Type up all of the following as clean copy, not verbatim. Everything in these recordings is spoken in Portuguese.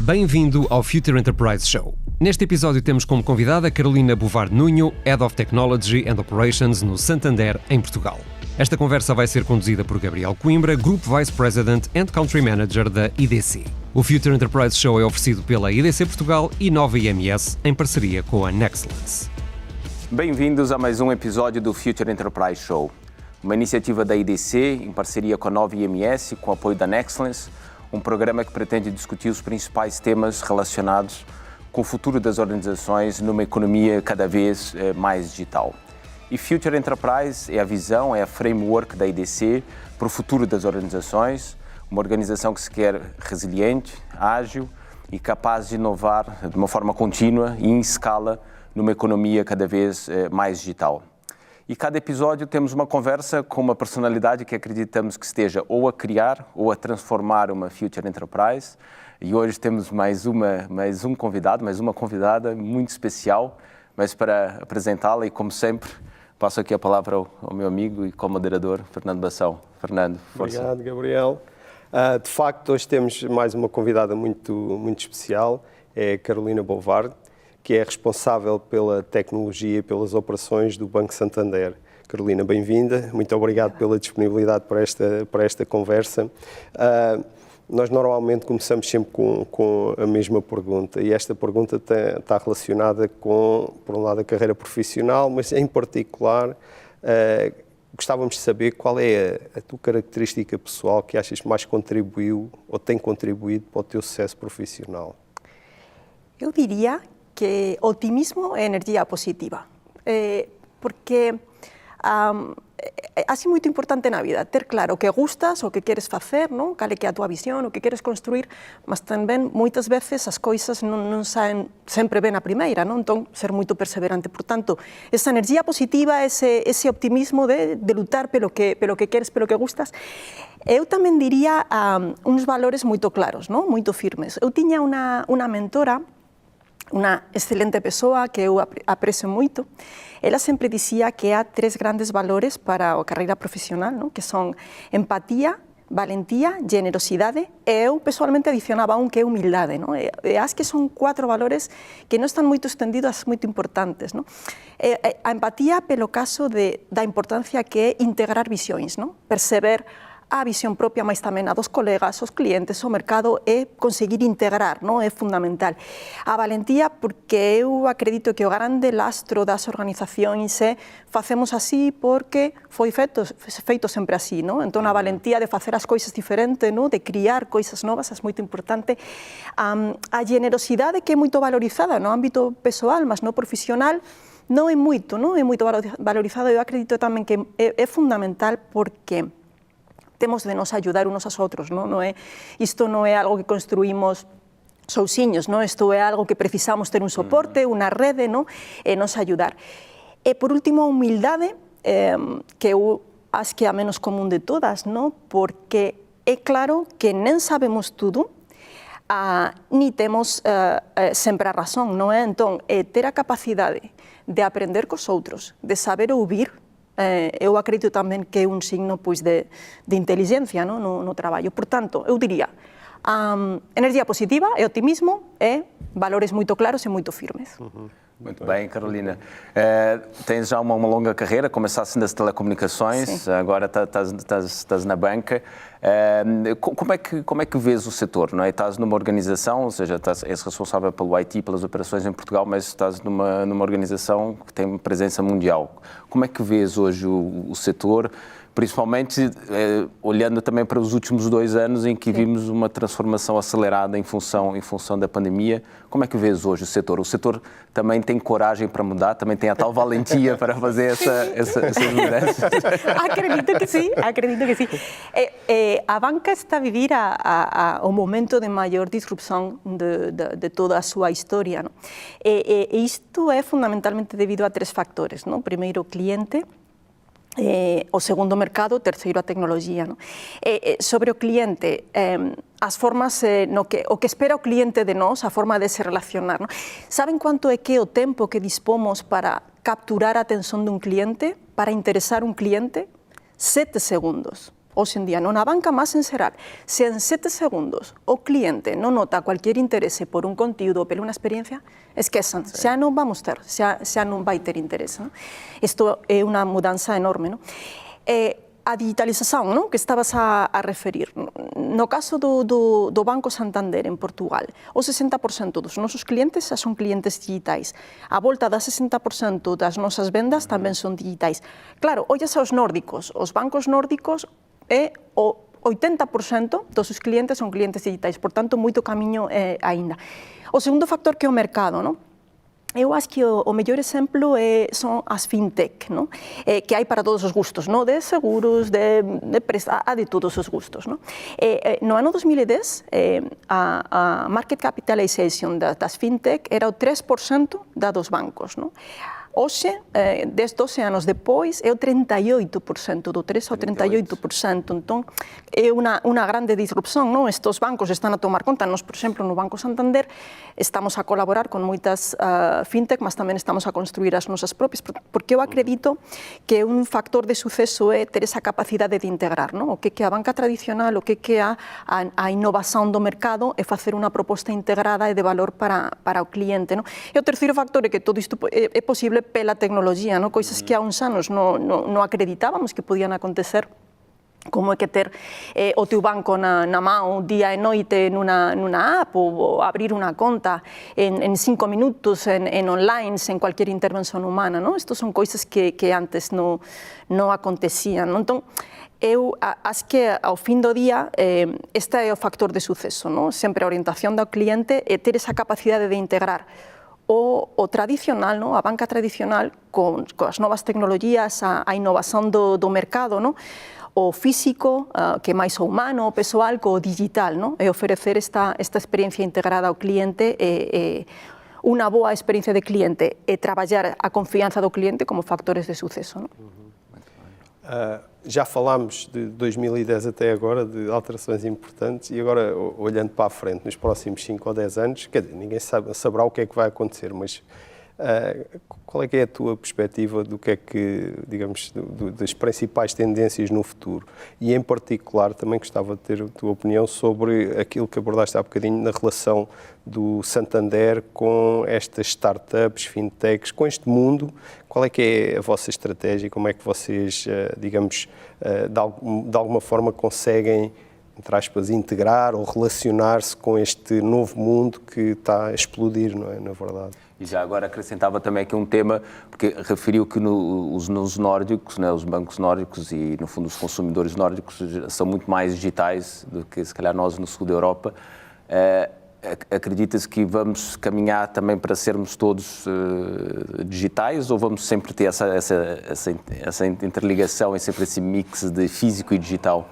Bem-vindo ao Future Enterprise Show. Neste episódio temos como convidada Carolina Bovar Nuño, Head of Technology and Operations no Santander, em Portugal. Esta conversa vai ser conduzida por Gabriel Coimbra, Group Vice President and Country Manager da IDC. O Future Enterprise Show é oferecido pela IDC Portugal e Nova IMS, em parceria com a Nexlens. Bem-vindos a mais um episódio do Future Enterprise Show, uma iniciativa da IDC em parceria com a Nova IMS, com o apoio da Nexlens, um programa que pretende discutir os principais temas relacionados com o futuro das organizações numa economia cada vez mais digital. E Future Enterprise é a visão, é a framework da IDC para o futuro das organizações, uma organização que se quer resiliente, ágil e capaz de inovar de uma forma contínua e em escala numa economia cada vez mais digital. E cada episódio temos uma conversa com uma personalidade que acreditamos que esteja ou a criar ou a transformar uma Future Enterprise. E hoje temos mais um convidado, mais uma convidada muito especial, mas para apresentá-la e como sempre, passo aqui a palavra ao meu amigo e co-moderador, Fernando Bassão. Fernando, força. Obrigado, Gabriel. De facto, hoje temos mais uma convidada muito especial, é a Carolina Bovar, que é responsável pela tecnologia e pelas operações do Banco Santander. Carolina, bem-vinda. Muito obrigado pela disponibilidade para esta conversa. Nós normalmente começamos sempre com a mesma pergunta, e esta pergunta está relacionada com, por um lado, a carreira profissional, mas em particular gostávamos de saber qual é a tua característica pessoal que achas que mais contribuiu ou tem contribuído para o teu sucesso profissional. Eu diria que otimismo e energia positiva, porque é muito importante na vida ter claro o que gustas, o que queres facer, não? Cal é que é a tua visão, o que queres construir, mas também muitas vezes as coisas não saem sempre bem à primeira, não? Então ser muito perseverante. Portanto, essa energia positiva, esse optimismo de lutar pelo que queres, pelo que gustas. Eu também diria uns valores muito claros, não? Muito firmes. Eu tinha uma mentora, uma excelente pessoa que eu aprecio muito. Ela sempre dizia que há 3 grandes valores para a carreira profissional, não? Que são empatia, valentia, generosidade, e eu pessoalmente adicionava que é humildade, não? E acho que são 4 valores que não estão muito estendidos, muito importantes, não? A empatia pelo caso da importância que é integrar visões, não? Perceber a visão própria, mas também a dos colegas, os clientes, o mercado, é conseguir integrar, não? É fundamental. A valentia, porque eu acredito que o grande lastro das organizações é facemos assim porque foi feito sempre assim, não? Então a valentia de fazer as coisas diferentes, não? De criar coisas novas, é muito importante. A generosidade, que é muito valorizada no âmbito pessoal, mas no profissional, não é muito valorizada. Eu acredito também que é fundamental porque temos de nos ajudar uns aos outros, não? Isto não é algo que construímos sozinhos, não? Isto é algo que precisamos ter um suporte, uma rede, não? E nos ajudar. E por último, a humildade, que eu acho que é a menos comum de todas, não? Porque é claro que nem sabemos tudo, nem temos sempre a razão, não é? Então, ter a capacidade de aprender com os outros, de saber ouvir. Eu acredito também que é um signo de inteligência, não? No trabalho. Portanto, eu diria energia positiva e otimismo e valores muito claros e muito firmes. Muito bem, Carolina. Tens já uma longa carreira, começaste nas telecomunicações, sim. Agora estás na banca. Como é que vês o setor? Não é? Estás numa organização, ou seja, és responsável pelo IT, pelas operações em Portugal, mas estás numa organização que tem presença mundial. Como é que vês hoje o setor? Principalmente olhando também para os últimos 2 anos em que vimos uma transformação acelerada em função da pandemia. Como é que vês hoje o setor? O setor também tem coragem para mudar, também tem a tal valentia para fazer essas mudanças? Acredito que sim. A banca está a vivir o momento de maior disrupção de toda a sua história, não? E isto é fundamentalmente devido a 3 factores, não? Primeiro, o cliente. O segundo, mercado, o terceiro, a tecnologia, não? Sobre o cliente, as formas, o que espera o cliente de nós, a forma de se relacionar, não? Sabem quanto é que o tempo que dispomos para capturar a atenção de um cliente, para interessar um cliente? 7 segundos. hoxe en día, non a banca máis en xeral, se en 7 segundos o cliente non nota cualquier interese por un contido ou por unha experiencia, esquezan, xa non vamos ter, xa non vai ter interese. Non? Isto é unha mudanza enorme. Non? A digitalización, non? Que estabas a referir. No caso do Banco Santander en Portugal, o 60% dos nosos clientes xa son clientes digitais. A volta da 60% das nosas vendas tamén son digitais. Claro, ollas aos nórdicos. Os bancos nórdicos é o 80% dos seus clientes son clientes digitais, por tanto, moito camiño aínda. O segundo factor que é o mercado, non? Eu acho que o mellor exemplo son as fintech, ¿no? Que hai para todos os gustos, ¿no? De seguros, de todos os gustos. ¿No? No ano 2010, a market capitalization das fintech era o 3% da dos bancos. ¿No? Hoxe, 12 anos depois, é o 38%, do 3 ao 38%. Entón, é unha grande disrupción, non? Estos bancos están a tomar conta. Nos, por exemplo, no Banco Santander, estamos a colaborar con moitas fintech, mas tamén estamos a construir as nosas propias, porque eu acredito que un factor de suceso é ter esa capacidade de integrar, non? O que é a banca tradicional, o que é a innovación do mercado, é facer unha proposta integrada e de valor para o cliente, non? E o terceiro factor é que todo isto é posible pela tecnología, non? Coisas que há uns anos non acreditábamos que podían acontecer, como é que ter o teu banco na mão día e noite nunha app ou abrir unha conta en 5 minutos en online, sen cualquier intervención humana, non? Estos son coisas que antes non acontecían, non? Entón, eu acho que ao fin do día este é o factor de suceso, non? Sempre a orientación do cliente e ter esa capacidade de integrar o tradicional, ¿no? A banca tradicional coas novas tecnologías, a innovación do mercado, ¿no? O físico, que é máis o humano, o persoal, co digital, ¿no? E oferecer esta experiencia integrada ao cliente e unha boa experiencia de cliente e traballar a confianza do cliente como factores de suceso. ¿No? Já falámos de 2010 até agora, de alterações importantes, e agora, olhando para a frente, nos próximos 5 ou 10 anos, quer dizer, ninguém saberá o que é que vai acontecer, mas qual é que é a tua perspectiva do que é que, digamos, das principais tendências no futuro? E, em particular, também gostava de ter a tua opinião sobre aquilo que abordaste há bocadinho na relação do Santander com estas startups, fintechs, com este mundo. Qual é que é a vossa estratégia? Como é que vocês, digamos, de alguma forma conseguem, entre aspas, integrar ou relacionar-se com este novo mundo que está a explodir, não é, na verdade? E já agora acrescentava também aqui um tema, porque referiu que os nórdicos, né, os bancos nórdicos e, no fundo, os consumidores nórdicos são muito mais digitais do que, se calhar, nós no sul da Europa. Acredita-se que vamos caminhar também para sermos todos digitais ou vamos sempre ter essa interligação e sempre esse mix de físico e digital?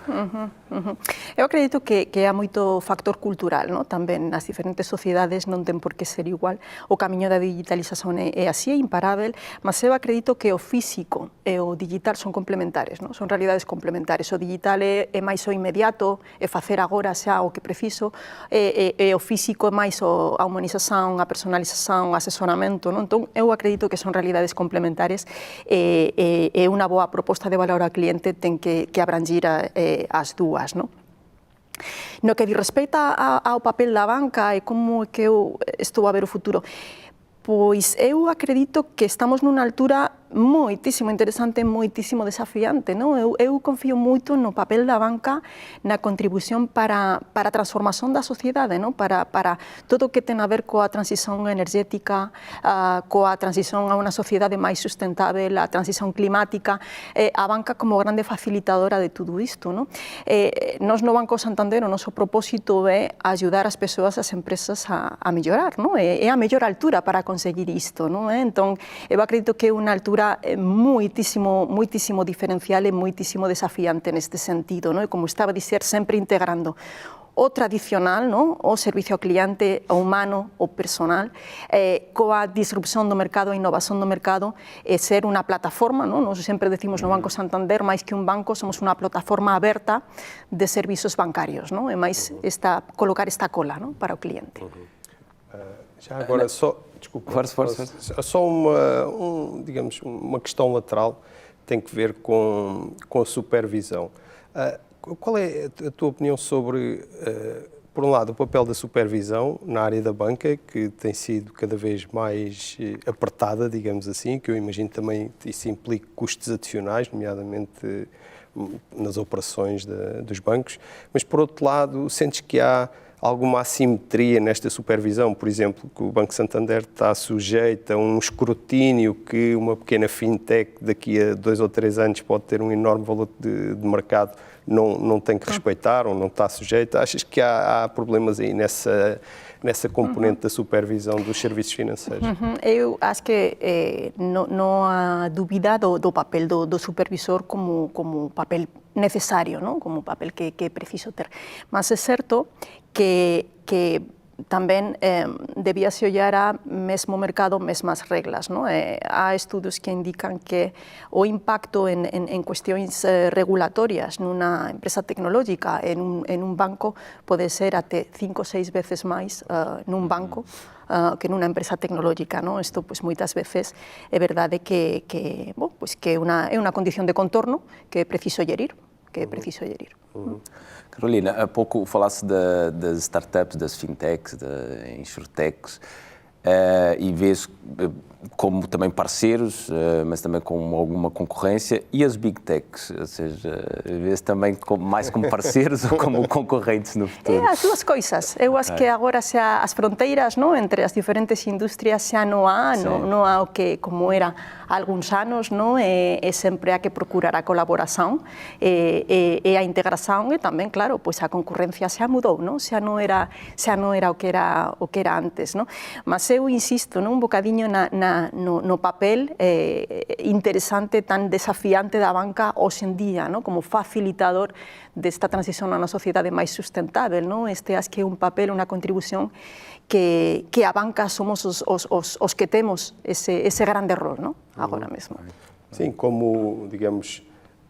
Eu acredito que há moito factor cultural, ¿no? Tamén nas diferentes sociedades non ten por que ser igual. O camiño da digitalización é así, é imparável, mas eu acredito que o físico e o digital son complementares, ¿no? Son realidades complementares. O digital é máis o inmediato, é facer agora xa o que preciso, e o físico é máis a humanización, a personalización, o asesoramento, ¿no? Entón, eu acredito que son realidades complementares e unha boa proposta de valor ao cliente ten que abrangir as dúas. No que di respeita ao papel da banca e como é que eu estou a ver o futuro, pois eu acredito que estamos nunha altura moitísimo interesante, moitísimo desafiante, non? Eu confío moito no papel da banca na contribución para a transformación da sociedade, non? Para todo o que ten a ver coa transición energética, coa transición a unha sociedade máis sustentável, a transición climática, a banca como grande facilitadora de tudo isto, non? Nos no Banco Santander o noso propósito é ajudar as persoas, as empresas a mellorar, non? É a mellor altura para conseguir isto, non? Entón, eu acredito que é unha altura moitísimo diferencial e moitísimo desafiante neste sentido, non? E como estaba a dizer, sempre integrando o tradicional, non? O servicio ao cliente, o humano, o personal, coa disrupción do mercado, a innovación do mercado, e ser unha plataforma, non? Nos sempre decimos no Banco Santander, máis que un banco, somos unha plataforma aberta de servizos bancarios, non? E máis colocar esta cola, non? Para o cliente. Já agora, desculpa, só digamos, uma questão lateral, tem que ver com a supervisão. qual é a tua opinião sobre, por um lado, o papel da supervisão na área da banca, que tem sido cada vez mais apertada, digamos assim, que eu imagino também isso implica custos adicionais, nomeadamente nas operações dos bancos, mas por outro lado, sentes que há alguma assimetria nesta supervisão, por exemplo, que o Banco Santander está sujeito a um escrutínio que uma pequena fintech daqui a 2 ou 3 anos pode ter um enorme valor de mercado, não tem que respeitar ou não está sujeito? Achas que há problemas aí nessa componente da supervisão dos serviços financeiros? Eu acho que não há dúvida do papel do supervisor como papel necessário, não? Como papel que é preciso ter. Mas é certo que também devia-se olhar a mesmo mercado, mesmas regras, não? Há estudos que indicam que o impacto em questões regulatórias numa empresa tecnológica, em um banco, pode ser até 5 ou 6 vezes mais num banco que numa empresa tecnológica, não? Isto, pues, muitas vezes é verdade que é uma condição de contorno que é preciso gerir, Carolina, há pouco falaste das startups, das fintechs, das insurtechs, e vês como também parceiros, mas também com alguma concorrência, e as big techs, ou seja, vês também mais como parceiros ou como concorrentes no futuro? As duas coisas. Eu acho que agora as fronteiras, não, entre as diferentes indústrias já não há o que como era há alguns anos, não, sempre há que procurar a colaboração e a integração, e também, claro, pois a concorrência já mudou, não? Já não era o que era antes, não? Mas eu insisto, não, um bocadinho no papel interessante, tan desafiante da banca hoje em dia, não? Como facilitador desta transição a uma sociedade mais sustentável, não? Este acho que é um papel, uma contribuição que a banca somos os que temos esse grande rol, não? Agora mesmo. Sim, como, digamos,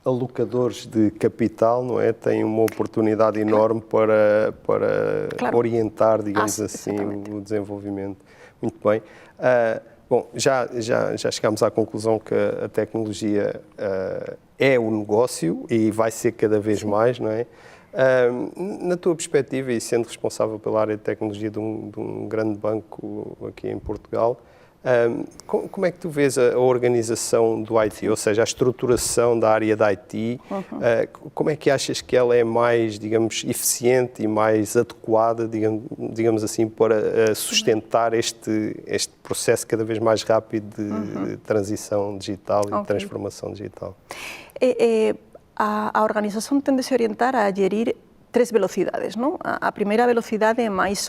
alocadores de capital, não é? Têm uma oportunidade enorme para claro, orientar, digamos assim, o desenvolvimento. Muito bem. Bom, já chegámos à conclusão que a tecnologia é o negócio e vai ser cada vez mais, não é? Na tua perspectiva, e sendo responsável pela área de tecnologia de um grande banco aqui em Portugal, como é que tu vês a organização do IT, ou seja, a estruturação da área da IT, como é que achas que ela é mais, digamos, eficiente e mais adequada, digamos assim, para sustentar este processo cada vez mais rápido de transição digital e de transformação digital? A organização tende a se orientar a gerir 3 velocidades, não? A primeira velocidade é mais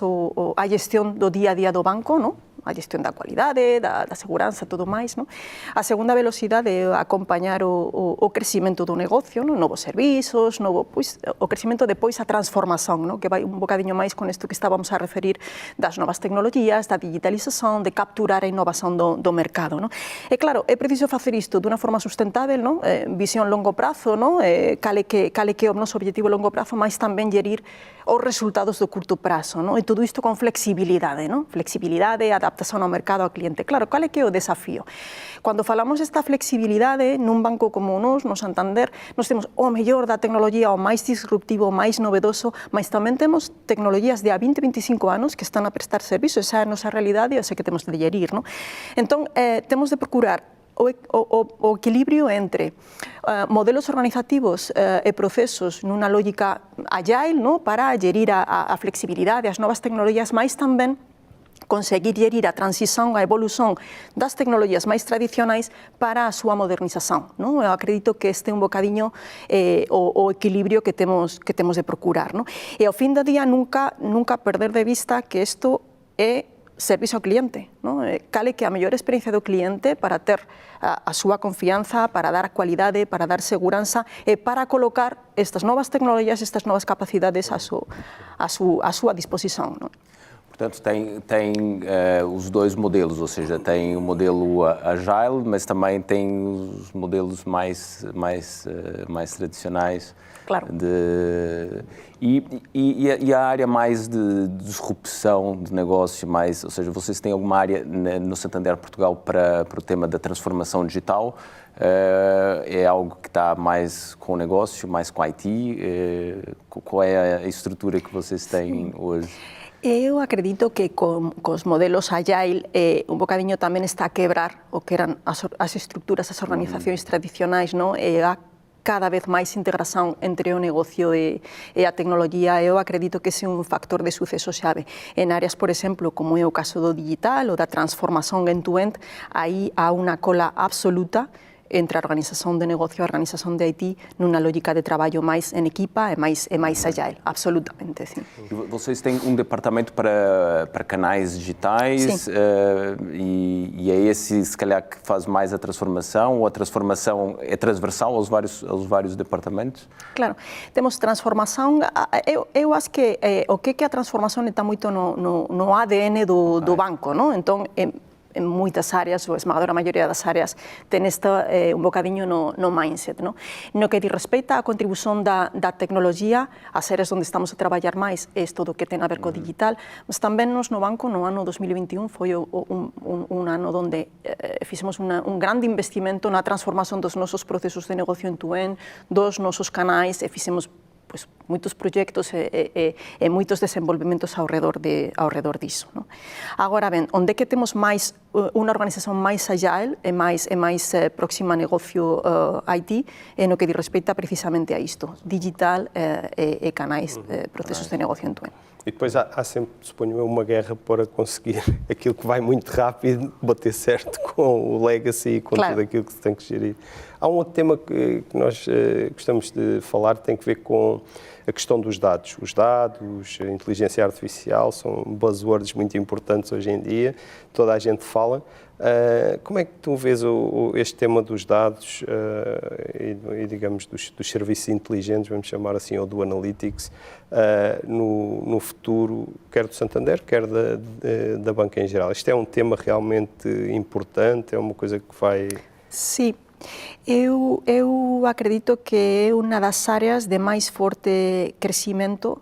a gestão do dia a dia do banco, não? A gestão da qualidade, da segurança, tudo mais, não? A segunda velocidade é acompanhar o crescimento do negócio, não? Novos serviços, o crescimento depois a transformação, não? Que vai um bocadinho mais com isto que estávamos a referir das novas tecnologias, da digitalização, de capturar a inovação do mercado, não? E claro, é preciso fazer isto de uma forma sustentável, não? Visão a longo prazo, não? Cale que é o nosso objetivo a longo prazo, mas também gerir os resultados do curto prazo, não? E tudo isto com flexibilidade, não? Flexibilidade, adaptação ao mercado, ao cliente. Claro, qual é que é o desafio? Quando falamos desta flexibilidade, num banco como nós, no Santander, nós temos o mellor da tecnologia, o mais disruptivo, o mais novedoso, mas também temos tecnologias de há 20, 25 anos que estão a prestar serviço. Essa é a nossa realidade e essa que temos de gerir, não? Então, temos de procurar o equilíbrio entre modelos organizativos e processos numa lógica agile, não? Para gerir a flexibilidade, as novas tecnologias, mas também conseguir gerir a transição, a evolução das tecnologias mais tradicionais para a sua modernização, não? Eu acredito que este é um bocadinho o equilíbrio que temos de procurar, não? E ao fim do dia nunca perder de vista que isto é serviço ao cliente, não? Cale que a melhor experiência do cliente para ter a sua confiança, para dar qualidade, para dar segurança e para colocar estas novas tecnologias, estas novas capacidades à sua disposição, não? Portanto, tem os dois modelos, ou seja, tem o modelo Agile, mas também tem os modelos mais tradicionais. Claro. E a área mais de disrupção de negócio, ou seja, vocês têm alguma área no Santander Portugal para o tema da transformação digital? É algo que está mais com o negócio, mais com a IT? Qual é a estrutura que vocês têm hoje? Eu acredito que con os modelos Agile un bocadiño tamén está a quebrar o que eran as estruturas, as organizacións tradicionais, non? E a cada vez máis integración entre o negocio e a tecnología. Eu acredito que ese é un factor de suceso xave. En áreas, por exemplo, como é o caso do digital ou da transformación end-to-end, aí há unha cola absoluta entre a organización de negocio e a organización de IT nunha lógica de traballo máis en equipa e máis agile, absolutamente, sim. Vocês têm um departamento para canais digitais e é esse, se calhar, que faz mais a transformação, ou a transformação é transversal aos vários departamentos? Claro, temos transformação, eu acho que o que é a transformação está muito no ADN do banco, não? Então, em muitas áreas, ou a esmagadora maioria das áreas, tem um bocadinho no mindset. No que diz respeito à contribuição da tecnologia, as áreas onde estamos a trabalhar mais é todo o que tem a ver com o digital, mas também nós no banco, no ano 2021, foi um ano onde fizemos um grande investimento na transformação dos nossos processos de negócio end-to-end, dos nossos canais, e fizemos muitos projetos e muitos desenvolvimentos ao redor disso. Agora, ben, onde é que temos mais unha organización máis agile e máis próxima a negocio IT e no que diz respeito precisamente a isto, digital e canais, procesos de negocio end-to-end. E depois há sempre, suponho eu, uma guerra para conseguir aquilo que vai muito rápido bater certo com o legacy e com tudo aquilo que se tem que gerir. Há um outro tema que nós gostamos de falar, tem que ver com a questão dos dados. Os dados, a inteligência artificial são buzzwords muito importantes hoje em dia, toda a gente fala. Como é que tu vês este tema dos dados e digamos, dos serviços inteligentes, vamos chamar assim, ou do analytics, no futuro, quer do Santander, quer da banca em geral? Isto é um tema realmente importante, é uma coisa que vai... Sim. Eu acredito que é uma das áreas de mais forte crescimento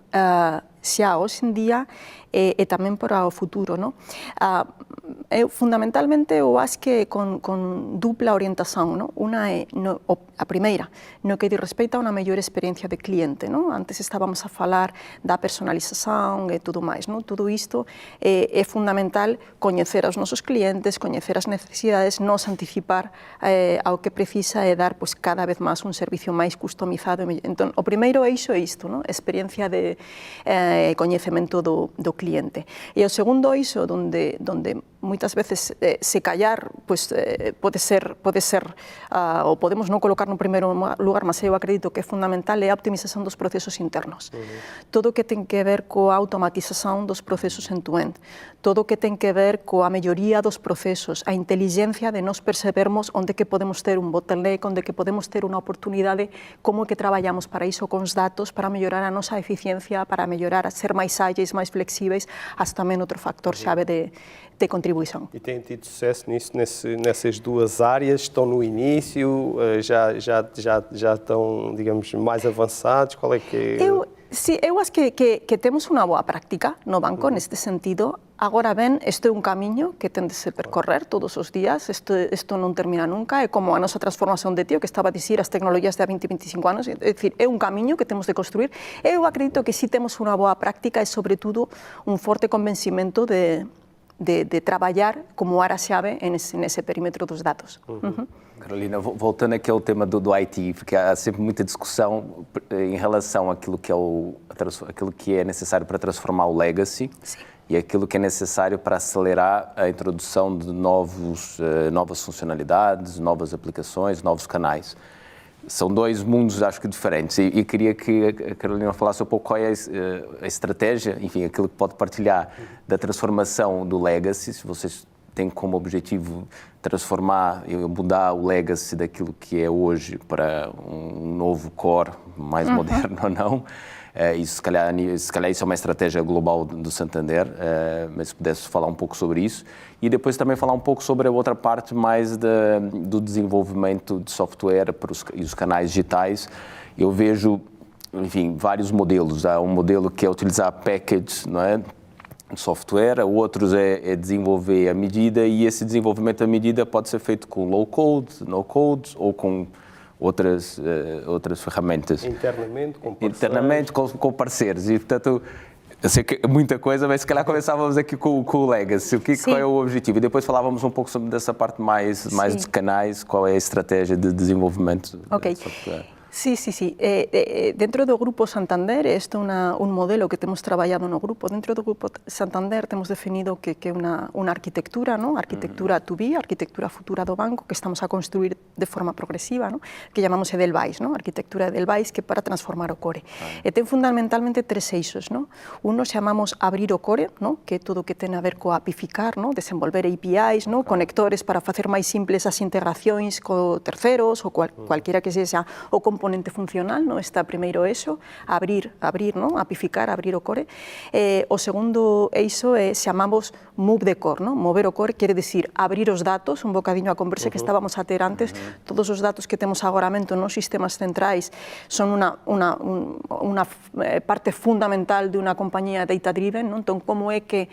xa hoxe en día e tamén para o futuro. Fundamentalmente, eu acho que con dupla orientación. Unha é a primeira, no que diz respeito a unha mellor experiencia de cliente. Antes estábamos a falar da personalización e tudo máis. Tudo isto é fundamental, coñecer aos nosos clientes, coñecer as necesidades, nos anticipar ao que precisa e dar cada vez máis un servicio máis customizado. Entón, o primeiro eixo é isto, experiencia de coñecemento do cliente. E o segundo eixo, onde moitas veces se callar pode ser ou podemos non colocar no primeiro lugar, mas eu acredito que é fundamental, é a optimización dos procesos internos. Todo o que ten que ver coa automatización dos procesos end-to-end, todo o que ten que ver coa melloría dos procesos, a inteligencia de nos percebermos onde que podemos ter un bottleneck, onde que podemos ter unha oportunidade, como é que traballamos para iso con os datos, para mellorar a nosa eficiencia, para mellorar, a ser máis ágeis, máis flexíveis, hasta tamén outro factor chave de contribuição. E têm tido sucesso nisso, nessas duas áreas? Estão no início? Já estão, digamos, mais avançados? Qual é que é? Eu acho que temos unha boa práctica no banco neste sentido. Agora ben, isto é un camiño que ten de se percorrer todos os días, isto non termina nunca, é como a nosa transformación de tío, que estaba a dicir as tecnologías de 20-25 anos, é dicir, é un camiño que temos de construir. Eu acredito que si temos unha boa práctica e, sobre todo, un forte convencimento de trabalhar como área-chave nesse perímetro dos dados. Carolina, voltando aqui ao tema do IT, porque há sempre muita discussão em relação àquilo que é necessário para transformar o legacy. Sim. E aquilo que é necessário para acelerar a introdução de novas funcionalidades, novas aplicações, novos canais. São dois mundos, acho que, diferentes. E queria que a Carolina falasse um pouco qual é a estratégia, enfim, aquilo que pode partilhar da transformação do legacy, se vocês têm como objetivo transformar e mudar o legacy daquilo que é hoje para um novo core, mais moderno ou não. E se calhar isso é uma estratégia global do Santander, mas se pudesse falar um pouco sobre isso. E depois também falar um pouco sobre a outra parte mais do desenvolvimento de software e os canais digitais. Eu vejo, enfim, vários modelos. Há um modelo que é utilizar package, não é, de software, outros é desenvolver à medida, e esse desenvolvimento à medida pode ser feito com low code, no code ou com outras ferramentas. Internamente, com parceiros. E, portanto, eu sei que muita coisa, mas se calhar começávamos aqui com o Legacy. Qual é o objetivo? E depois falávamos um pouco sobre dessa parte mais de canais, qual é a estratégia de desenvolvimento de software. Sí. Dentro do Grupo Santander, este é un modelo que temos traballado no grupo. Dentro do Grupo Santander temos definido que é unha arquitectura, ¿no? Arquitectura to be, arquitectura futura do banco, que estamos a construir de forma progresiva, ¿no? Que llamamos Edelweiss, ¿no? Arquitectura Edelweiss, que é para transformar o core. E ten fundamentalmente tres eixos, ¿no? Uno chamamos abrir o core, ¿no? Que é todo o que ten a ver co apificar, ¿no? Desenvolver APIs, ¿no? Conectores para facer máis simples as integracións co terceros ou cualquiera que sexa o componente funcional, ¿no? Está primeiro eixo, abrir, ¿no? Apificar, abrir o core. O segundo eixo chamamos move the core, ¿no? Mover o core quere dicir abrir os datos, un bocadiño a conversa que estábamos a ter antes. Todos os datos que temos agora mesmo nos sistemas centrais son unha parte fundamental de unha compañía data-driven, ¿no? Entón, como é que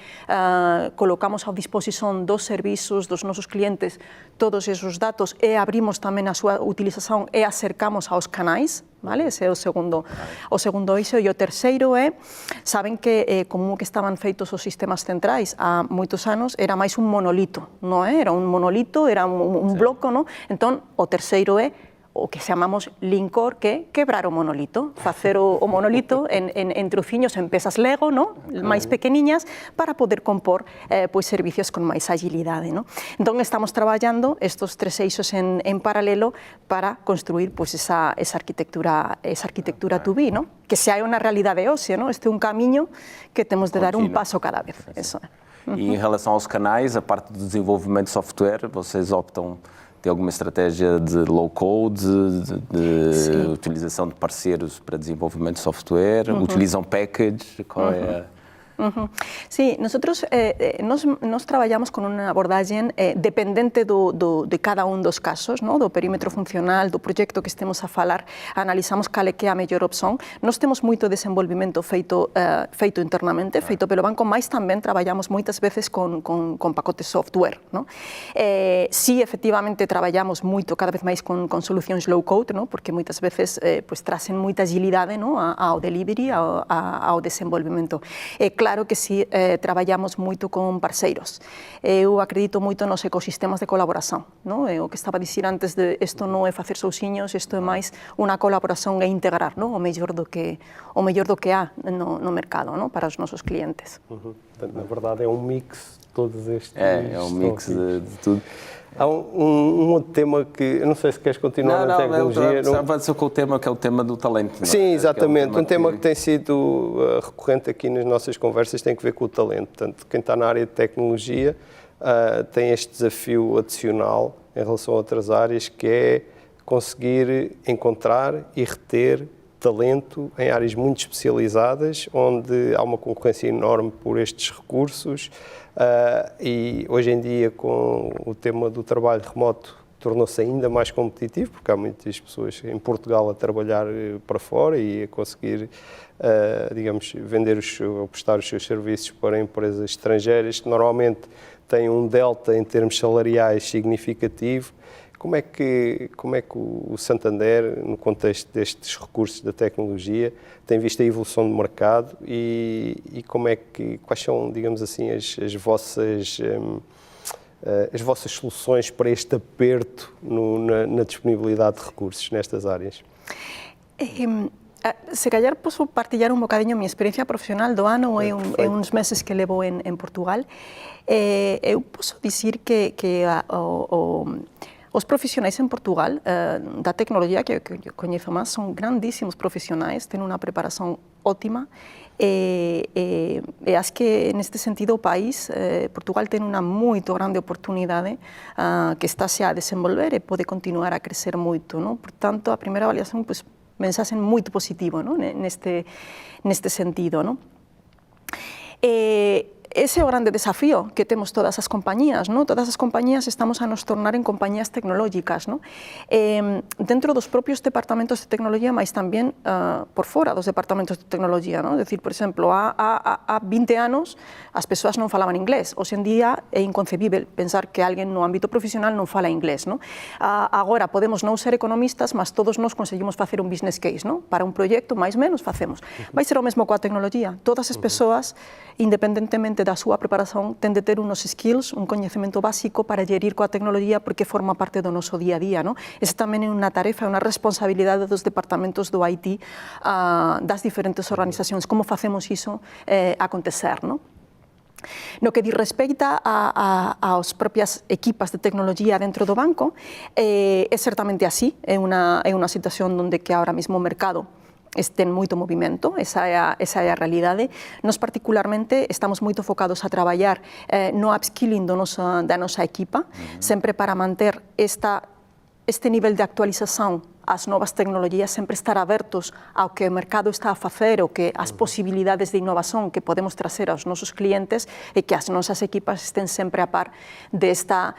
colocamos a disposición dos servizos dos nosos clientes todos esos datos e abrimos tamén a súa utilización e acercamos aos canais, vale? Ese é o segundo eixo. E o terceiro saben que como que estaban feitos os sistemas centrais há moitos anos, era máis un monolito, non é? Era un monolito, era un bloco, non? Entón, o terceiro é o que chamamos Linkcore, que é quebrar o monolito, facer o monolito en trociños, en pezas Lego, ¿no? máis pequeniñas, para poder compor pois servicios con máis agilidade, ¿no? Entón, estamos traballando estos tres eixos en paralelo para construir pois esa arquitectura to be, ¿no? Que xa é unha realidade hoxe, ¿no? Este é un camiño que temos de dar un paso cada vez. Eso. E em relação aos canais, a parte do desenvolvimento de software, vocês optam... Tem alguma estratégia de low-code, de utilização de parceiros para desenvolvimento de software? Utilizam package? Qual é a... Sí, nosotros nos traballamos con unha abordaxe dependente de cada un dos casos, ¿no? Do perímetro funcional, do proxecto que estemos a falar, analizamos cal é que é a mellor opción. Nos temos moito desenvolvimento feito internamente, feito pelo banco, mas tamén traballamos moitas veces con pacotes software, ¿no? Sí, efectivamente, traballamos moito, cada vez máis con solucións low-code, ¿no? Porque moitas veces pues, tracen moita agilidade, ¿no? ao delivery, ao desenvolvimento. Claro que sí, traballamos moito con parceiros. Eu acredito moito nos ecosistemas de colaboración, ¿no? O que estaba a dicir antes de isto non é facer sousiños, isto é máis unha colaboración e integrar, ¿no? o mellor do que há no mercado, ¿no? Para os nosos clientes. Na verdade é um mix de todos estes... É um mix de tudo. Há um outro tema que, eu não sei se queres continuar na tecnologia. Não, vai ser com o tema que é o tema do talento. Sim, exatamente. Um tema que tem sido recorrente aqui nas nossas conversas tem que ver com o talento. Portanto, quem está na área de tecnologia tem este desafio adicional em relação a outras áreas, que é conseguir encontrar e reter talento em áreas muito especializadas, onde há uma concorrência enorme por estes recursos. E hoje em dia, com o tema do trabalho remoto, tornou-se ainda mais competitivo, porque há muitas pessoas em Portugal a trabalhar para fora e a conseguir, digamos, vender ou prestar os seus serviços para empresas estrangeiras, que normalmente têm um delta em termos salariais significativo. Como é que o Santander, no contexto destes recursos da tecnologia, tem visto a evolução do mercado e quais são, digamos assim, as vossas soluções para este aperto na disponibilidade de recursos nestas áreas? Se calhar posso partillar un bocadiño a minha experiencia profesional do ano e uns meses que levo en Portugal. Eu posso dicir que os profesionais en Portugal da tecnología que eu coñezo máis son grandísimos profesionais, ten unha preparación ótima e acho que neste sentido o país, Portugal ten unha moito grande oportunidade que está xa a desenvolver e pode continuar a crecer moito, non? Por tanto, a primeira avaliación, pues, mensaxe muito positivo, não? Neste sentido, não? Ese é o grande desafío que temos todas as compañías, ¿no? Todas as compañías estamos a nos tornar en compañías tecnológicas, ¿no? Dentro dos propios departamentos de tecnología, mas tamén por fora dos departamentos de tecnología, ¿no? Decir, por exemplo, há 20 anos as persoas non falaban inglés. Hoxe en día é inconcebível pensar que alguén no ámbito profesional non fala inglés, ¿no? Agora podemos non ser economistas, mas todos nós conseguimos facer un business case, ¿no? Para un proxecto, máis menos facemos. Vai ser o mesmo coa tecnología. Todas as persoas, independentemente da súa preparación, ten de ter unos skills, un coñecemento básico para gerir coa tecnología porque forma parte do noso día a día, ¿no? Esa tamén é unha tarefa, unha responsabilidade dos departamentos do IT, das diferentes organizacións. Como facemos iso acontecer, ¿no? No que di respeita ás propias equipas de tecnología dentro do banco, é certamente así, é unha situación onde que ahora mesmo o mercado ten moito movimento, esa é a realidade. Nos particularmente estamos moito focados a traballar no upskilling da nosa equipa, sempre para manter este nivel de actualización ás novas tecnologías, sempre estar abertos ao que o mercado está a facer, ou que as posibilidades de innovación que podemos trazer aos nosos clientes e que as nosas equipas estén sempre a par desta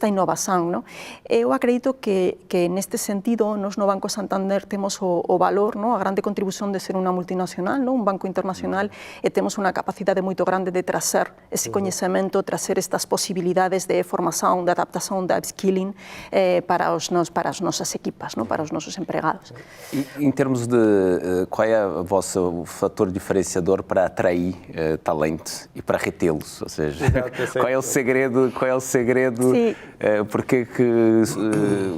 innovación, ¿no? Eu acredito que neste sentido, nos no Banco Santander temos o valor, ¿no? A grande contribución de ser unha multinacional, ¿no? Un banco internacional, e temos unha capacidade moito grande de trazer ese coñecemento, trazer estas posibilidades de formación, de adaptación, de upskilling para as nosas equipas, ¿no? Para os nossos empregados. E em termos de qual é o fator diferenciador para atrair talento e para retê-los? Ou seja, qual é o segredo? Porque que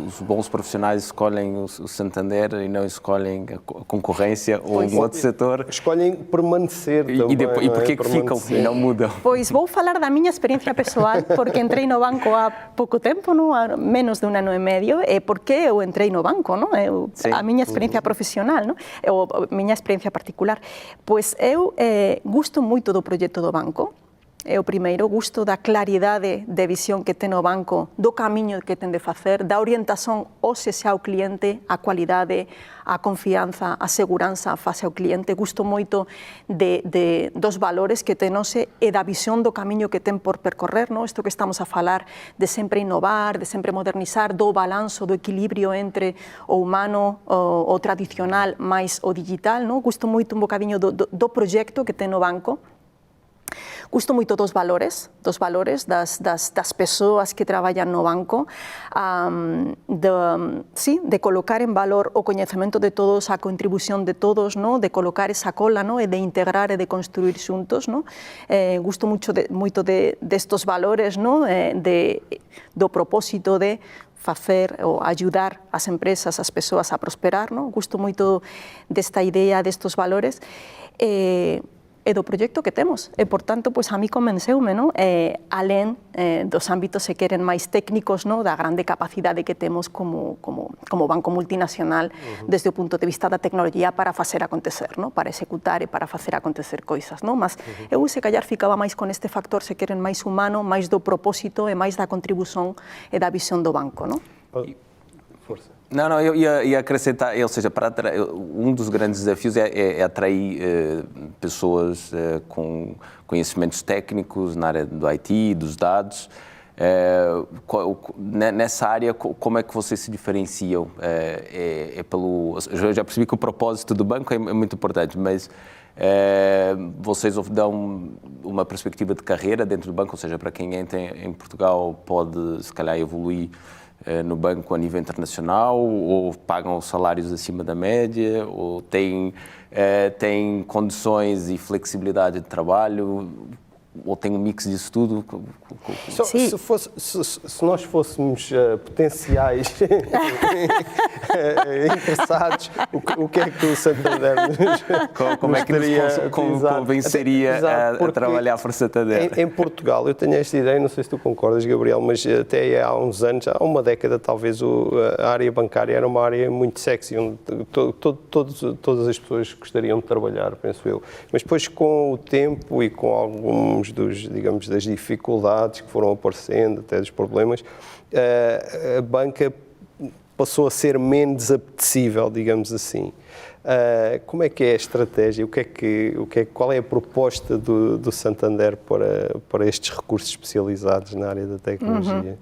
os bons profissionais escolhem o Santander e não escolhem a concorrência ou um outro setor? Escolhem permanecer também. E porquê que ficam e não mudam? Pois vou falar da minha experiência pessoal, porque entrei no banco há pouco tempo, não? Há menos de 1 ano e medio, e porque eu entrei no banco, não? A miña experiencia profesional, non? Ou a miña experiencia particular. Pois eu gusto moito do proxecto do banco. É o primeiro, gusto da claridade de visión que ten o banco, do camiño que ten de facer, da orientación ao cliente, a cualidade, a confianza, a seguranza face ao cliente. Gusto moito dos valores que ten hoxe e da visión do camiño que ten por percorrer, non? Isto que estamos a falar de sempre innovar, de sempre modernizar, do balanzo, do equilibrio entre o humano, o tradicional, máis o digital, non? Gusto moito un bocadiño do proxecto que ten o banco. Gusto moito dos valores das persoas que traballan no banco, de colocar en valor o coñecemento de todos, a contribución de todos, ¿no? De colocar esa cola, ¿no? E de integrar e de construir xuntos, ¿no? Gusto moito destos valores, ¿no? Do propósito de facer ou ayudar as empresas, as persoas a prosperar, ¿no? Gusto moito desta idea, destos valores, e do proxecto que temos. E, por tanto, pois, a mí convenceume, non? Alén dos ámbitos, se queren, máis técnicos, non? Da grande capacidade que temos como banco multinacional desde o punto de vista da tecnología para facer acontecer, non? Para executar e para facer acontecer coisas, non? Mas eu, se callar, ficaba máis con este factor, se queren, máis humano, máis do propósito e máis da contribución e da visión do banco, non? Força. Não, eu ia acrescentar, ou seja, um dos grandes desafios é atrair pessoas com conhecimentos técnicos na área do IT, dos dados. Nessa área, como é que vocês se diferenciam? Eu já percebi que o propósito do banco é muito importante, mas vocês dão uma perspectiva de carreira dentro do banco, ou seja, para quem entra em Portugal pode, se calhar, evoluir no banco a nível internacional, ou pagam salários acima da média, ou têm condições e flexibilidade de trabalho, ou tem um mix disso tudo? Se nós fôssemos potenciais interessados, o que é que o Santander como é que nos convenceria a trabalhar para o Santander? Em Portugal, eu tenho esta ideia, não sei se tu concordas, Gabriel, mas até há uns anos, há uma década talvez, a área bancária era uma área muito sexy, onde todas as pessoas gostariam de trabalhar, penso eu. Mas depois, com o tempo e com alguns das dificuldades que foram aparecendo, até dos problemas, a banca passou a ser menos apetecível, digamos assim. Como é que é a estratégia? Qual é a proposta do Santander para estes recursos especializados na área da tecnologia?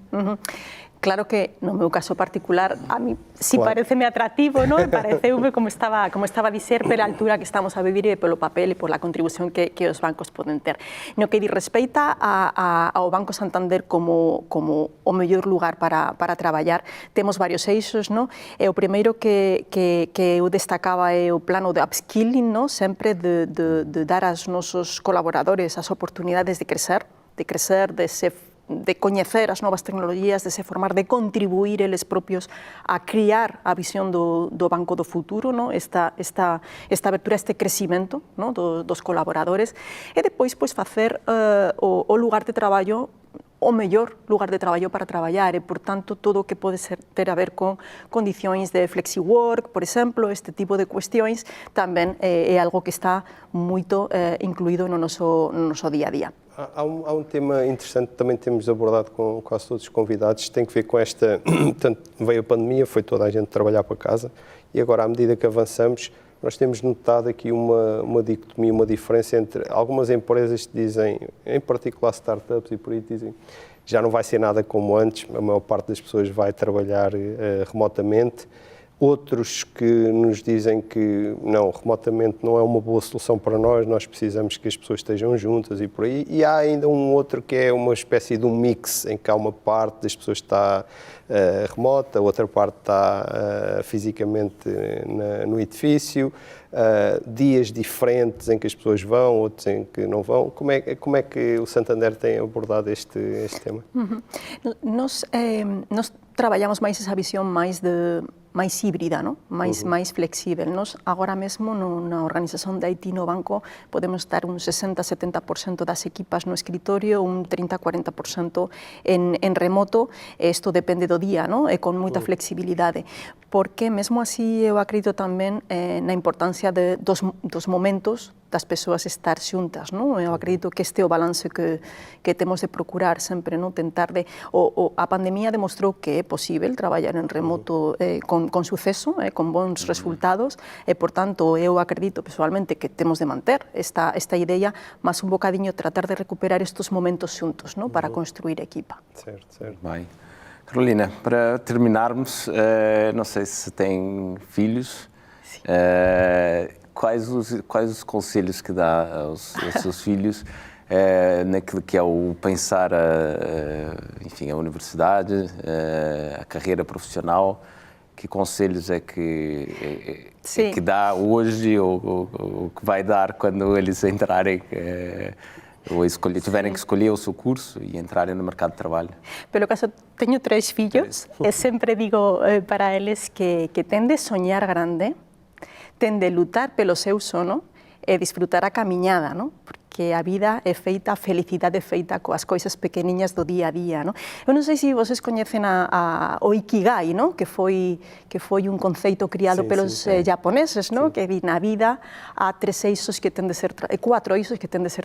Claro que no meu caso particular a mí sí Claro. pareceme atractivo, ¿no? Pareceume como estaba a dizer pela altura que estamos a vivir e polo papel e pola contribución que os bancos poden ter. No que di respeita ao Banco Santander como o mellor lugar para traballar, temos varios eixos, ¿no? E o primeiro que eu destacaba é o plano de upskilling, ¿no? Sempre de dar aos nosos colaboradores as oportunidades de crecer, de coñecer as novas tecnologías, de se formar, de contribuir eles propios a criar a visión do banco do futuro, ¿no? esta abertura, este crecimento, ¿no? dos colaboradores, e depois pois, facer o lugar de traballo o mellor lugar de traballo para traballar e, por tanto, todo o que pode ter a ver con condicións de flexi-work, por exemplo, este tipo de cuestións tamén é algo que está moito incluído no noso día a día. Há um tema interessante que também temos abordado com quase todos os convidados, tem que ver com esta, portanto, veio a pandemia, foi toda a gente trabalhar para casa e agora, à medida que avançamos, nós temos notado aqui uma dicotomia, uma diferença entre algumas empresas que dizem, em particular startups e por aí dizem, já não vai ser nada como antes, a maior parte das pessoas vai trabalhar remotamente. Outros que nos dizem que não, remotamente não é uma boa solução para nós precisamos que as pessoas estejam juntas e por aí. E há ainda um outro que é uma espécie de um mix, em que há uma parte das pessoas que está remota, a outra parte está fisicamente no edifício, dias diferentes em que as pessoas vão, outros em que não vão. Como é que o Santander tem abordado este tema? Nós traballamos máis esa visión máis híbrida, ¿no? máis flexível. Nós agora mesmo na organización de IT no banco podemos estar un 60-70% das equipas no escritorio, un 30-40% en remoto. Isto depende do día, ¿no? E con moita flexibilidade. Porque mesmo así eu acredito tamén na importancia dos momentos das persoas estar xuntas, non? Eu acredito que este é o balance que temos de procurar sempre, non? Tentar de... A pandemia demostrou que é posible traballar en remoto con suceso, con bons resultados, e, por tanto, eu acredito pessoalmente que temos de manter esta idea, mas un bocadiño tratar de recuperar estes momentos xuntos, non? Para construir equipa. Certo. Bem. Carolina, para terminarmos, não sei se tem filhos, quais os conselhos que dá aos seus filhos naquilo que é o pensar, enfim, a universidade, a carreira profissional? Que conselhos é que dá hoje ou que vai dar quando eles entrarem ou tiverem que escolher o seu curso e entrarem no mercado de trabalho? Pelo caso, teño 3 fillos e sempre digo para eles que ten de soñar grande, ten de lutar pelo seu sono e disfrutar a camiñada, ¿no? Porque a vida é feita, a felicidade é feita coas coisas pequeniñas do día a día, ¿no? Eu non sei se vocês coñecen o Ikigai, ¿no? Que foi un conceito criado pelos japoneses, ¿no? Que na vida há 4 eixos que ten de ser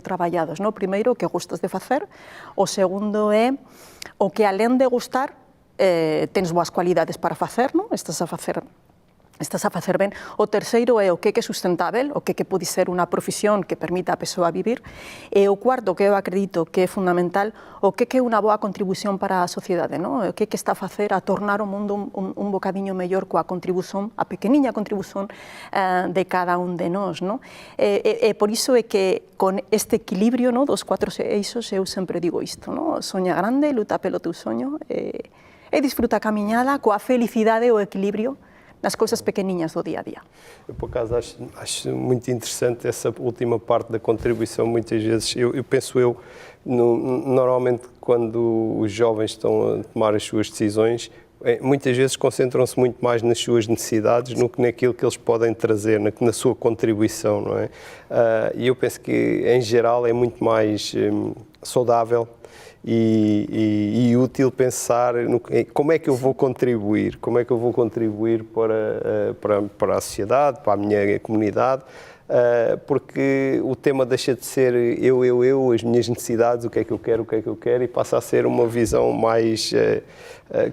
traballados, ¿no? Primeiro, o que gustas de facer, o segundo é o que alén de gustar tens boas cualidades para facer, ¿no? Estás a facer ben. O terceiro é o que é sustentável, o que pode ser unha profesión que permita a persoa vivir. E o cuarto, que eu acredito que é fundamental, o que é unha boa contribución para a sociedade, non? O que está a facer a tornar o mundo un bocadiño mellor coa contribución, a pequeniña contribución de cada un de nós, non? E por iso é que con este equilibrio, non, dos 4 eixos eu sempre digo isto, non? Soña grande, luta pelo teu soño e disfruta a camiñada coa felicidade e o equilibrio nas coisas pequeninas do dia a dia. Eu, por acaso, acho muito interessante essa última parte da contribuição. Muitas vezes, normalmente, quando os jovens estão a tomar as suas decisões, muitas vezes concentram-se muito mais nas suas necessidades do que naquilo que eles podem trazer, na sua contribuição, não é? E eu penso que, em geral, é muito mais saudável e útil pensar como é que eu vou contribuir, para a sociedade, para a minha comunidade, porque o tema deixa de ser eu, as minhas necessidades, o que é que eu quero, e passa a ser uma visão mais,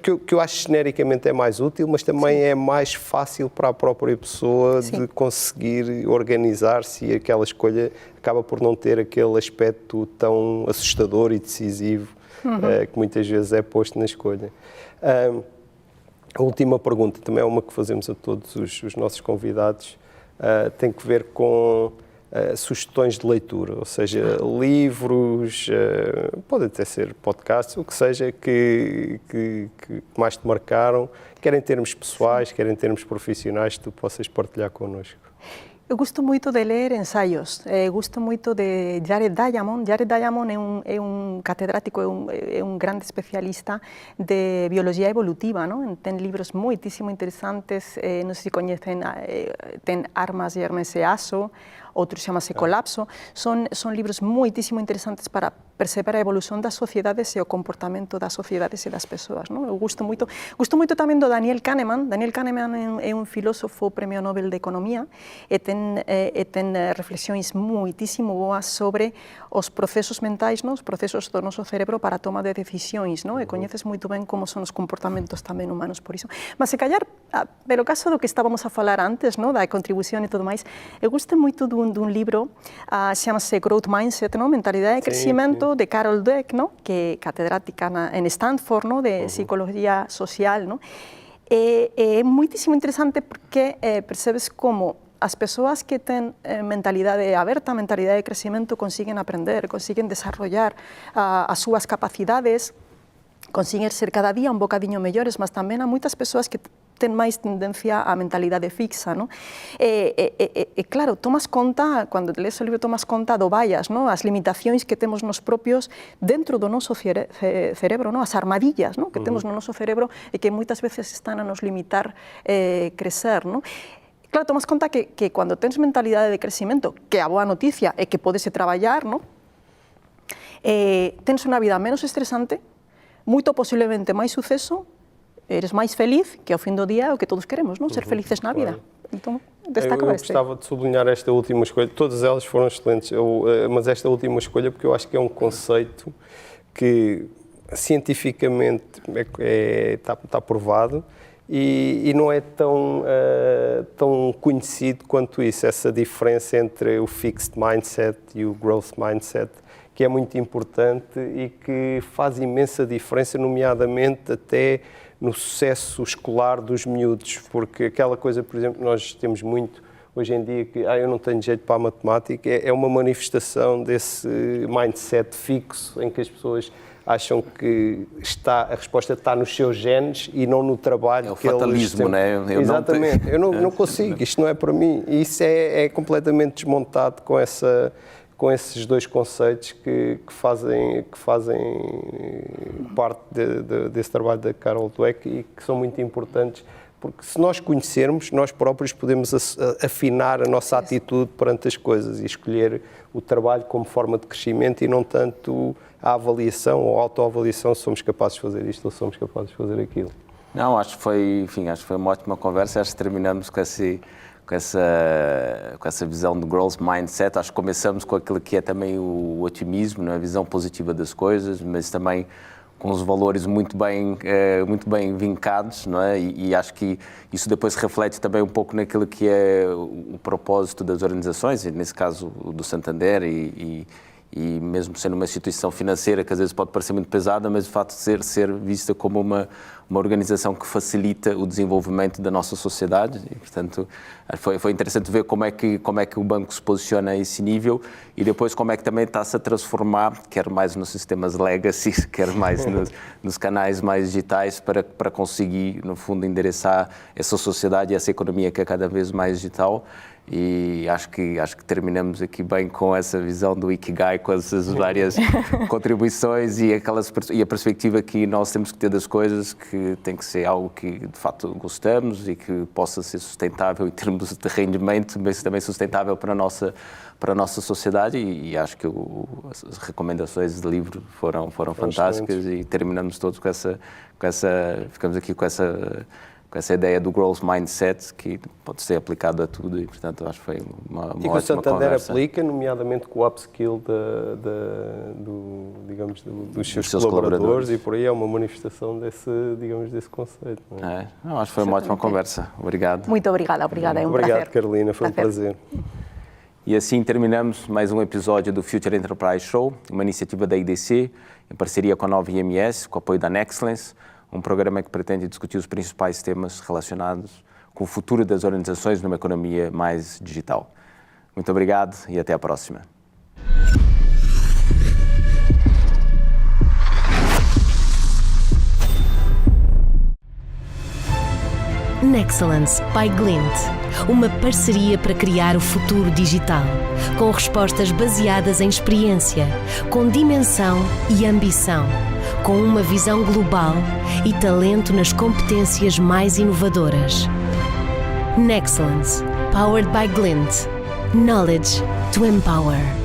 que eu acho genericamente é mais útil, mas também é mais fácil para a própria pessoa de conseguir organizar-se, e aquela escolha acaba por não ter aquele aspecto tão assustador e decisivo que muitas vezes é posto na escolha. A última pergunta, também é uma que fazemos a todos os nossos convidados, tem que ver com sugestões de leitura, ou seja, livros, pode até ser podcasts, o que seja que mais te marcaram, quer em termos pessoais, quer em termos profissionais, que tu possas partilhar connosco. Eu gosto muito de ler ensaios, gosto muito de Jared Diamond. Jared Diamond é um catedrático, é um grande especialista de biologia evolutiva, não? Tem livros muitíssimo interessantes, não sei se conhecem, tem Armas e Hermes e Aso, outro chama-se Colapso. São livros muitíssimo interessantes para perceber a evolução das sociedades e o comportamento das sociedades e das pessoas, não? Eu gosto muito também do Daniel Kahneman. Daniel Kahneman é um filósofo Prêmio Nobel de Economia e tem reflexões muitíssimo boas sobre os processos mentais, não? Os processos do nosso cérebro para a toma de decisões, não? E conheces muito bem como são os comportamentos também humanos por isso. Mas se calhar, pelo caso do que estávamos a falar antes, não? Da contribuição e tudo mais, eu gosto muito de um livro, chama-se Growth Mindset, não? Mentalidade de crescimento, de Carol Dweck, não? Que é catedrática em Stanford, não? De psicologia social, não? É muitíssimo interessante porque percebes como as pessoas que têm mentalidade aberta, mentalidade de crescimento, conseguem aprender, conseguem desenvolver as suas capacidades, conseguem ser cada dia um bocadinho melhores, mas também há muitas pessoas que têm mais tendência à mentalidade fixa, não? Claro, tomas conta, quando lês o livro, tomas conta do bias, não? As limitações que temos nós próprios dentro do nosso cerebro, não? As armadilhas, não? Que temos no nosso cerebro e que muitas vezes estão a nos limitar crescer, não? Claro, tomas conta que quando tens mentalidade de crescimento, que a boa notícia é que podes trabalhar, não? Tens uma vida menos estressante, muito possivelmente mais sucesso, eres mais feliz, que ao fim do dia é o que todos queremos, não? Ser felizes na vida. Então, destaca este. Eu gostava de sublinhar esta última escolha, todas elas foram excelentes, mas esta última escolha, porque eu acho que é um conceito que cientificamente está provado, e não é tão conhecido quanto isso, essa diferença entre o fixed mindset e o growth mindset, que é muito importante e que faz imensa diferença, nomeadamente até no sucesso escolar dos miúdos, porque aquela coisa, por exemplo, nós temos muito hoje em dia que eu não tenho jeito para a matemática, é uma manifestação desse mindset fixo em que as pessoas acham que a resposta está nos seus genes e não no trabalho. É o fatalismo, não é? Exatamente, eu não consigo, isto não é para mim. E isso é completamente desmontado com esses dois conceitos que fazem parte desse trabalho da Carol Dweck e que são muito importantes, porque se nós conhecermos, nós próprios podemos afinar a nossa atitude perante as coisas e escolher o trabalho como forma de crescimento e não tanto a avaliação ou a autoavaliação, se somos capazes de fazer isto ou somos capazes de fazer aquilo. Não, acho que foi uma ótima conversa, acho que terminamos com essa visão do growth mindset. Acho que começamos com aquilo que é também o otimismo, não é? A visão positiva das coisas, mas também com os valores muito bem vincados, não é? E acho que isso depois reflete também um pouco naquilo que é o propósito das organizações, nesse caso do Santander e mesmo sendo uma instituição financeira que às vezes pode parecer muito pesada, mas de facto ser vista como uma organização que facilita o desenvolvimento da nossa sociedade e, portanto, foi interessante ver como é que o banco se posiciona a esse nível e depois como é que também está-se a transformar, quer mais nos sistemas legacy, quer mais nos canais mais digitais para conseguir, no fundo, endereçar essa sociedade e essa economia que é cada vez mais digital. E acho que terminamos aqui bem com essa visão do Ikigai, com essas várias contribuições e a perspectiva que nós temos que ter das coisas, que tem que ser algo que de facto gostamos e que possa ser sustentável em termos de rendimento, mas também sustentável para a nossa sociedade e acho que as recomendações de livro foram fantásticas e terminamos todos ficamos aqui com com essa ideia do growth mindset que pode ser aplicado a tudo e, portanto, acho que foi uma ótima conversa. E que o Santander aplica, nomeadamente com o upskill dos seus colaboradores e por aí é uma manifestação desse conceito. Não é? Não, acho que foi uma ótima conversa. Obrigado. Muito obrigada, é um prazer. Obrigado, Carolina, foi um prazer. E assim terminamos mais um episódio do Future Enterprise Show, uma iniciativa da IDC, em parceria com a Nova IMS, com o apoio da Nexcellence, um programa que pretende discutir os principais temas relacionados com o futuro das organizações numa economia mais digital. Muito obrigado e até a próxima. Nexcellence by Glint, uma parceria para criar o futuro digital, com respostas baseadas em experiência, com dimensão e ambição, com uma visão global e talento nas competências mais inovadoras. Nexcellence, powered by Glint. Knowledge to empower.